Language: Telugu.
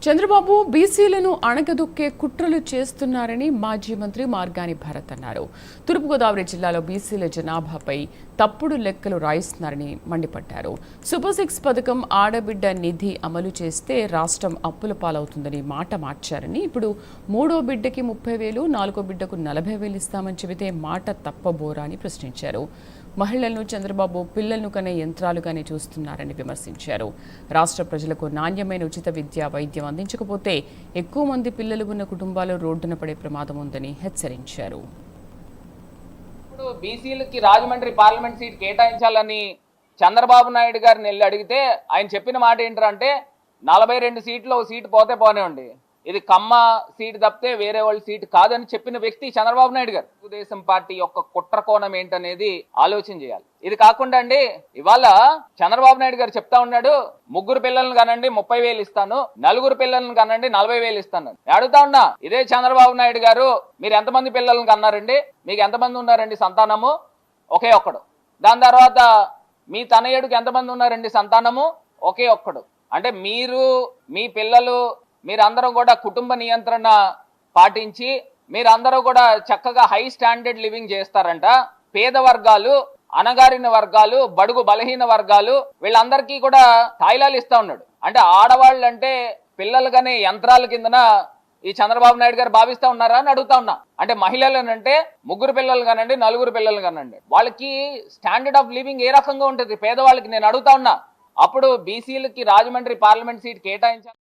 చంద్రబాబు బీసీలను అణగదొక్కే కుట్రలు చేస్తున్నారని మాజీ మంత్రి మార్గాని భరత్ అన్నారు. తూర్పుగోదావరి జిల్లాలో బీసీల జనాభాపై తప్పుడు లెక్కలు రాయిస్తున్నారని మండిపడ్డారు. సూపర్ 6 పథకం ఆడబిడ్డ నిధి అమలు చేస్తే రాష్ట్రం అప్పుల పాలవుతుందని మాట మార్చారని, ఇప్పుడు 3వ బిడ్డకి 30,000, 4వ బిడ్డకు 40,000 ఇస్తామని చెబితే మాట తప్పబోరా అని ప్రశ్నించారు. మహిళలను చంద్రబాబు పిల్లలను కనే యంత్రాలుగానే చూస్తున్నారని విమర్శించారు. రాష్ట్ర ప్రజలకు నాణ్యమైన ఉచిత విద్య, వైద్యం అందించకపోతే ఎక్కువ మంది పిల్లలు ఉన్న కుటుంబాలు రోడ్డున పడే ప్రమాదం ఉందని హెచ్చరించారు. ఇప్పుడు బీసీలకి రాజమండ్రి పార్లమెంట్ సీట్ కేటాయించాలని చంద్రబాబు నాయుడు గారిని వెళ్ళి అడిగితే ఆయన చెప్పిన మాట ఏంటంటే 42 సీట్లు ఒక సీటు పోతే పోనేవ్వండి, ఇది కమ్మ సీటు తప్పితే వేరే వాళ్ళ సీటు కాదని చెప్పిన వ్యక్తి చంద్రబాబు నాయుడు గారు. తెలుగుదేశం పార్టీ యొక్క కుట్ర కోణం ఏంటనేది ఆలోచన చేయాలి. ఇది కాకుండా అండి, ఇవాళ చంద్రబాబు నాయుడు గారు చెప్తా ఉన్నాడు, 3 పిల్లలను కనండి 30,000 ఇస్తాను, 4 పిల్లలను కనండి 40,000 ఇస్తాను. నేను అడుగుతా ఉన్నా, ఇదే చంద్రబాబు నాయుడు గారు మీరు ఎంతమంది పిల్లలను కన్నారండి? మీకు ఎంతమంది ఉన్నారండి సంతానము? ఒకే ఒక్కడు. దాని తర్వాత మీ తనయుడికి ఎంతమంది ఉన్నారండి సంతానము? ఒకే ఒక్కడు. అంటే మీరు, మీ పిల్లలు, మీరందరూ కూడా కుటుంబ నియంత్రణ పాటించి మీరందరూ కూడా చక్కగా హై స్టాండర్డ్ లివింగ్ చేస్తారంట. పేద వర్గాలు, అణగారిన వర్గాలు, బడుగు బలహీన వర్గాలు వీళ్ళందరికీ కూడా తాయిలాలు ఇస్తా ఉన్నాడు. అంటే ఆడవాళ్ళు అంటే పిల్లలుగానే యంత్రాల కిందన ఈ చంద్రబాబు నాయుడు గారు భావిస్తా ఉన్నారా అని అడుగుతా ఉన్నా. అంటే మహిళలనంటే 3 పిల్లలు కానండి, 4 పిల్లలు కానండి, వాళ్ళకి స్టాండర్డ్ ఆఫ్ లివింగ్ ఏ రకంగా ఉంటుంది పేదవాళ్ళకి? నేను అడుగుతా ఉన్నా. అప్పుడు బీసీలకి రాజమండ్రి పార్లమెంట్ సీట్ కేటాయించాలి.